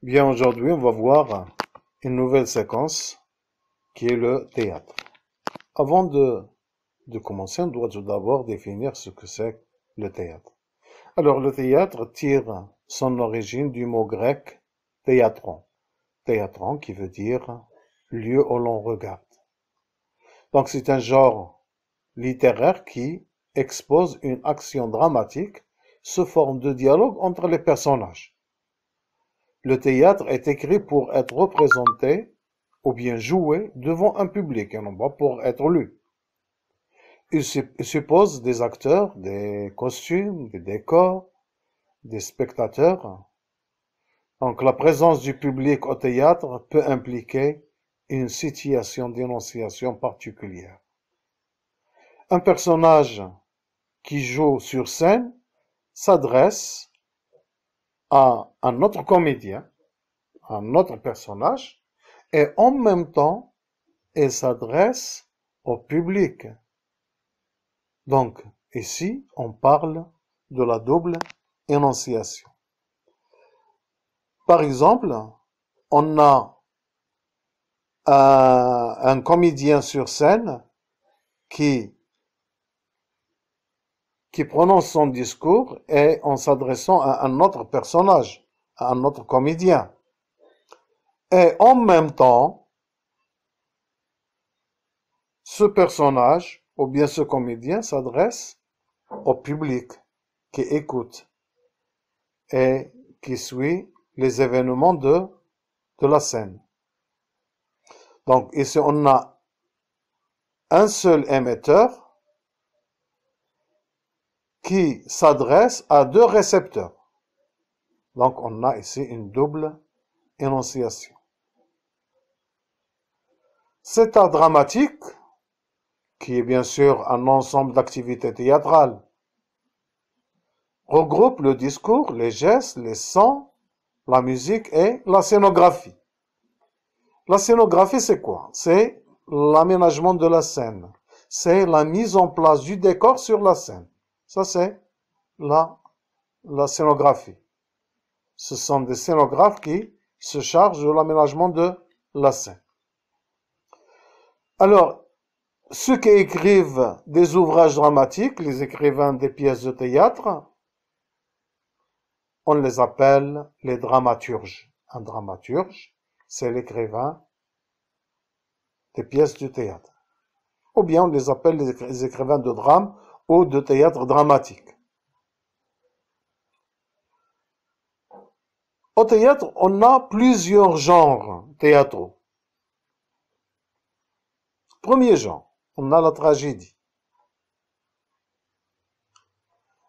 Bien, aujourd'hui, on va voir une nouvelle séquence qui est le théâtre. Avant de commencer, on doit tout d'abord définir ce que c'est le théâtre. Alors, le théâtre tire son origine du mot grec théatron. Théatron qui veut dire lieu où l'on regarde. Donc, c'est un genre littéraire qui expose une action dramatique sous forme de dialogue entre les personnages. Le théâtre est écrit pour être représenté ou bien joué devant un public et non pas pour être lu. Il suppose des acteurs, des costumes, des décors, des spectateurs. Donc la présence du public au théâtre peut impliquer une situation d'énonciation particulière. Un personnage qui joue sur scène s'adresse à un autre comédien, un autre personnage, et en même temps, il s'adresse au public. Donc, ici, on parle de la double énonciation. Par exemple, on a un comédien sur scène qui prononce son discours et en s'adressant à un autre personnage, à un autre comédien. Et en même temps, ce personnage, ou bien ce comédien, s'adresse au public qui écoute et qui suit les événements de la scène. Donc ici, on a un seul émetteur qui s'adresse à deux récepteurs. Donc on a ici une double énonciation. Cet art dramatique, qui est bien sûr un ensemble d'activités théâtrales, regroupe le discours, les gestes, les sons, la musique et la scénographie. La scénographie, c'est quoi? C'est l'aménagement de la scène. C'est la mise en place du décor sur la scène. Ça, c'est la scénographie. Ce sont des scénographes qui se chargent de l'aménagement de la scène. Alors, ceux qui écrivent des ouvrages dramatiques, les écrivains des pièces de théâtre, on les appelle les dramaturges. Un dramaturge, c'est l'écrivain des pièces de théâtre. Ou bien on les appelle les écrivains de drame ou de théâtre dramatique. Au théâtre, on a plusieurs genres théâtraux. Premier genre, on a la tragédie.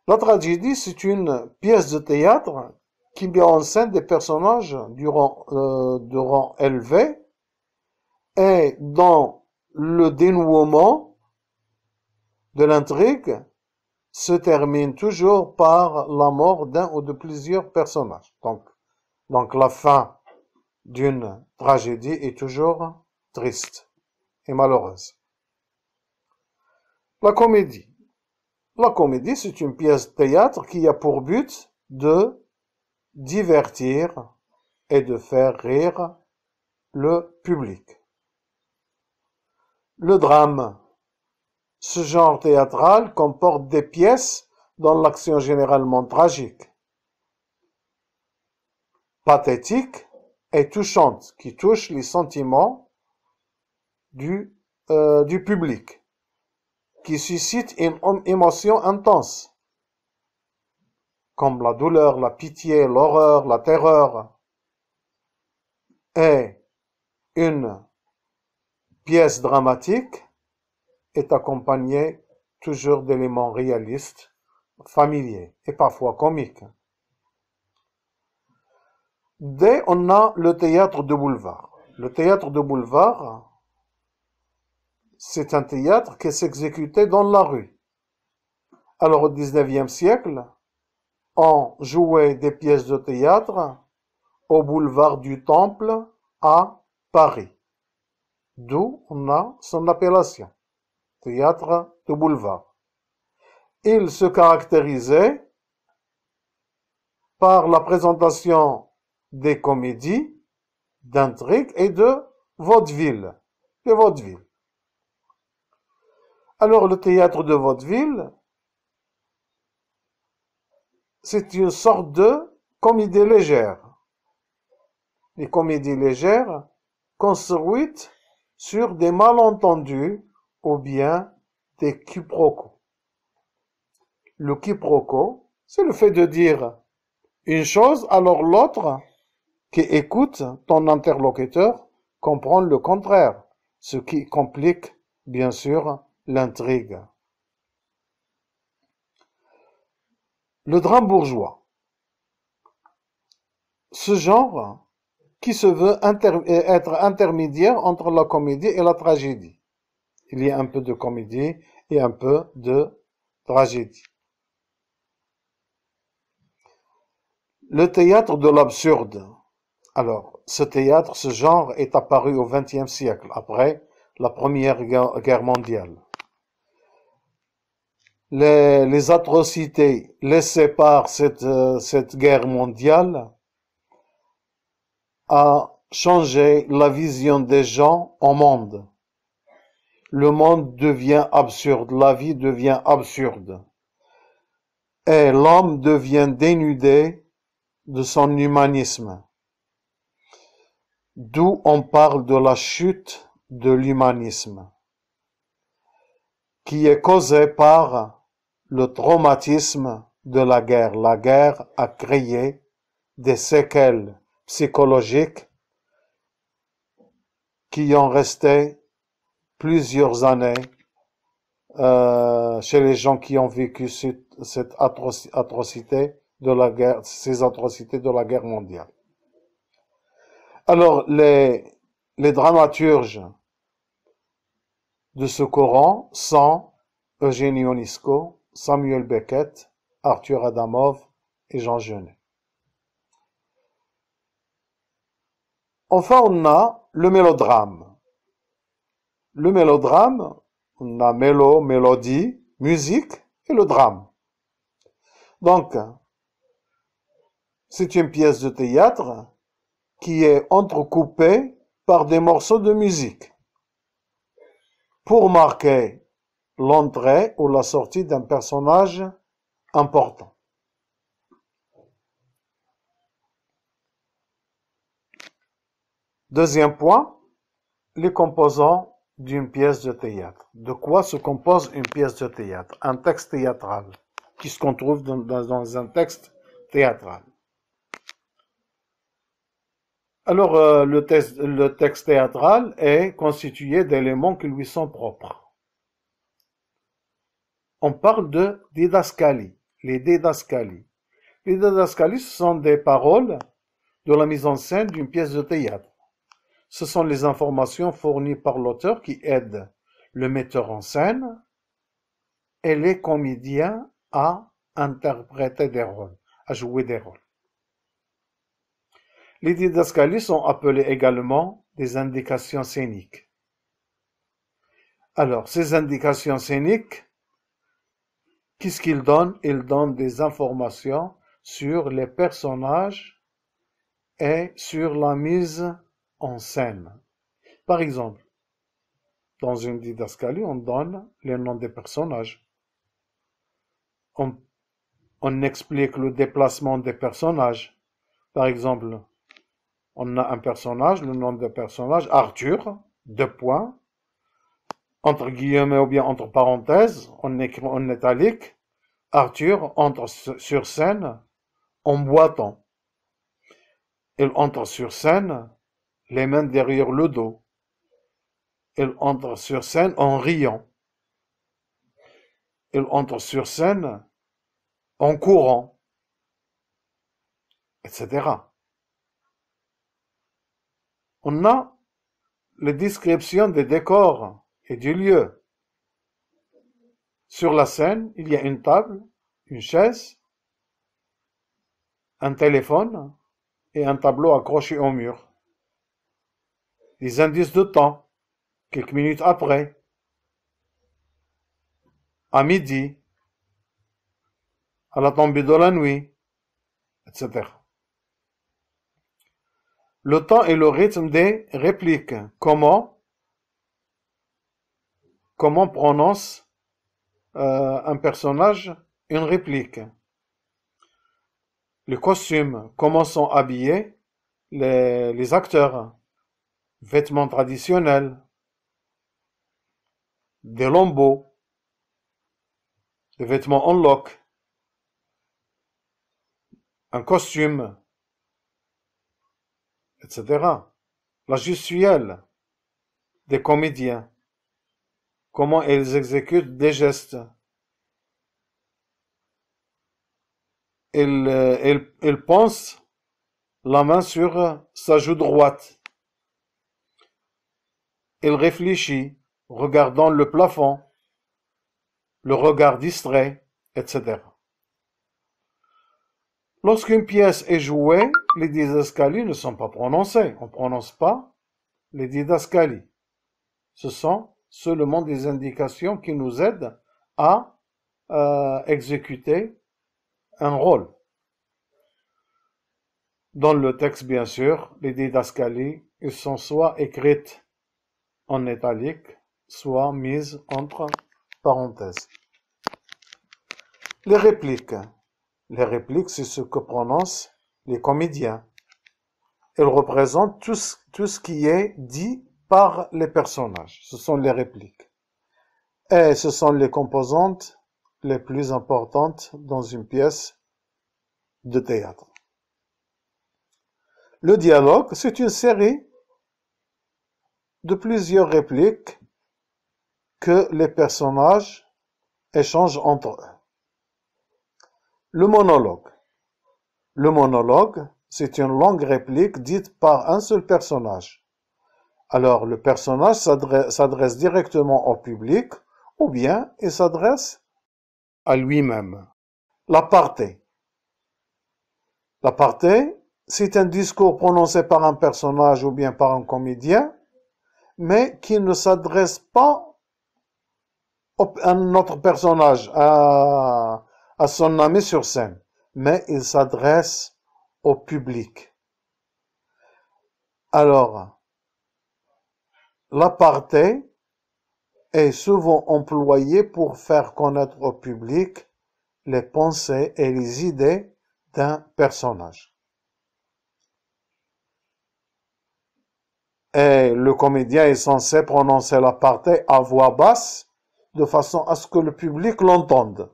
La tragédie, c'est une pièce de théâtre qui met en scène des personnages de rang élevé et dont le dénouement de l'intrigue se termine toujours par la mort d'un ou de plusieurs personnages. Donc la fin d'une tragédie est toujours triste et malheureuse. La comédie. La comédie, c'est une pièce de théâtre qui a pour but de divertir et de faire rire le public. Le drame. Ce genre théâtral comporte des pièces dont l'action est généralement tragique, pathétique et touchante, qui touchent les sentiments du public, qui suscitent une émotion intense, comme la douleur, la pitié, l'horreur, la terreur. Et une pièce dramatique est accompagnée toujours d'éléments réalistes, familiers et parfois comiques. On a le théâtre de boulevard. Le théâtre de boulevard, c'est un théâtre qui s'exécutait dans la rue. Alors au XIXe siècle, on jouait des pièces de théâtre au boulevard du Temple à Paris. D'où on a son appellation, théâtre de boulevard. Il se caractérisait par la présentation des comédies, d'intrigues et de vaudeville. De vaudeville. Alors, le théâtre de vaudeville, c'est une sorte de comédie légère. Les comédies légères construites sur des malentendus ou bien des quiproquos. Le quiproquo, c'est le fait de dire une chose, alors l'autre qui écoute ton interlocuteur comprend le contraire, ce qui complique, bien sûr, l'intrigue. Le drame bourgeois. Ce genre qui se veut être intermédiaire entre la comédie et la tragédie. Il y a un peu de comédie et un peu de tragédie. Le théâtre de l'absurde. Alors, ce théâtre, ce genre est apparu au XXe siècle, après la Première Guerre mondiale. Les atrocités laissées par cette guerre mondiale a changé la vision des gens au monde. Le monde devient absurde, la vie devient absurde. Et l'homme devient dénudé de son humanisme. D'où on parle de la chute de l'humanisme, qui est causée par le traumatisme de la guerre. La guerre a créé des séquelles psychologiques qui ont resté plusieurs années chez les gens qui ont vécu cette atrocité de la guerre, ces atrocités de la guerre mondiale. Alors, les dramaturges de ce courant sont Eugène Ionesco, Samuel Beckett, Arthur Adamov et Jean Genet. Enfin, on a le mélodrame. Le mélodrame, on a mélodie, musique et le drame. Donc, c'est une pièce de théâtre qui est entrecoupée par des morceaux de musique pour marquer l'entrée ou la sortie d'un personnage important. Deuxième point, les composants d'une pièce de théâtre. De quoi se compose une pièce de théâtre? Un texte théâtral, qui se trouve dans un texte théâtral. Alors, le texte théâtral est constitué d'éléments qui lui sont propres. On parle de didascalie, les didascalies. Les didascalies, ce sont des paroles de la mise en scène d'une pièce de théâtre. Ce sont les informations fournies par l'auteur qui aident le metteur en scène et les comédiens à interpréter des rôles, à jouer des rôles. Les didascalies sont appelées également des indications scéniques. Alors, ces indications scéniques, qu'est-ce qu'ils donnent? Ils donnent des informations sur les personnages et sur la mise en scène. Par exemple, dans une didascalie, on donne les noms des personnages. On explique le déplacement des personnages. Par exemple, on a un personnage, le nom de personnage, Arthur, 2 points, entre guillemets ou bien entre parenthèses, on écrit en italique, Arthur entre sur scène en boitant. Il entre sur scène, les mains derrière le dos. Il entre sur scène en riant. Il entre sur scène en courant, etc. On a les descriptions des décors et du lieu. Sur la scène, il y a une table, une chaise, un téléphone et un tableau accroché au mur. Des indices de temps, quelques minutes après, à midi, à la tombée de la nuit, etc. Le temps et le rythme des répliques. Comment prononce un personnage une réplique. Les costumes, comment sont habillés les acteurs. Vêtements traditionnels, des lambeaux, des vêtements en loques, un costume, etc. La gestuelle des comédiens, comment ils exécutent des gestes. Il pense la main sur sa joue droite. Il réfléchit, regardant le plafond, le regard distrait, etc. Lorsqu'une pièce est jouée, les didascalies ne sont pas prononcées. On ne prononce pas les didascalies. Ce sont seulement des indications qui nous aident à exécuter un rôle. Dans le texte, bien sûr, les didascalies sont soit écrites en italique, soit mises entre parenthèses. Les répliques. Les répliques, c'est ce que prononcent les comédiens. Elles représentent tout ce qui est dit par les personnages. Ce sont les répliques. Et ce sont les composantes les plus importantes dans une pièce de théâtre. Le dialogue, c'est une série de plusieurs répliques que les personnages échangent entre eux. Le monologue. Le monologue, c'est une longue réplique dite par un seul personnage. Alors, le personnage s'adresse directement au public ou bien il s'adresse à lui-même. L'aparté. L'aparté, c'est un discours prononcé par un personnage ou bien par un comédien, mais qui ne s'adresse pas à un autre personnage, à son ami sur scène, mais il s'adresse au public. Alors, l'aparté est souvent employé pour faire connaître au public les pensées et les idées d'un personnage. Et le comédien est censé prononcer l'aparté à voix basse de façon à ce que le public l'entende.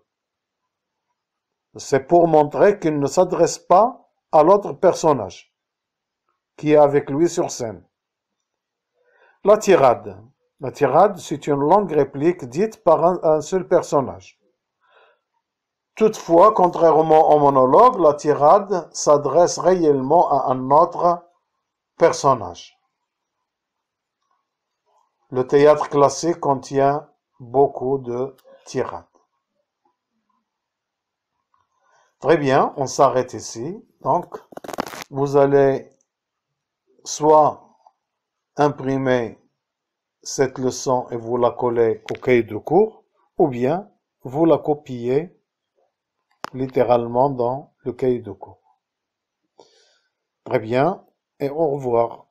C'est pour montrer qu'il ne s'adresse pas à l'autre personnage qui est avec lui sur scène. La tirade. La tirade, c'est une longue réplique dite par un seul personnage. Toutefois, contrairement au monologue, la tirade s'adresse réellement à un autre personnage. Le théâtre classique contient beaucoup de tirades. Très bien, on s'arrête ici. Donc, vous allez soit imprimer cette leçon et vous la collez au cahier de cours, ou bien vous la copiez littéralement dans le cahier de cours. Très bien, et au revoir.